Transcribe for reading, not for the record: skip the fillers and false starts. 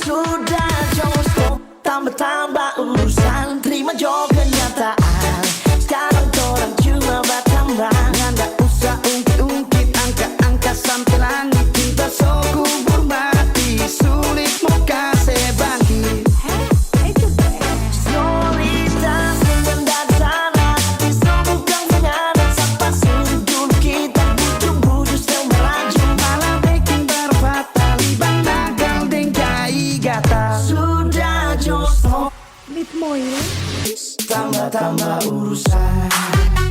Sudah jauh stop, tambah-tambah urusan, terima jauh kenyataan. Sekarang orang cuma bertambah, nggak usah ungkit-ungkit angka-angka sampai langit. Cinta so kubur mati, sulit mau kasih bangkit. Soliditas mendadak hati, bukan penyanyi sampai sudut kita bujuk-bujuk sedang melaju, malah bikin berfatal, ibang nagal dengkai gatal. Sudah jauh stop, Bit Moyo. tambah-tambah urusan.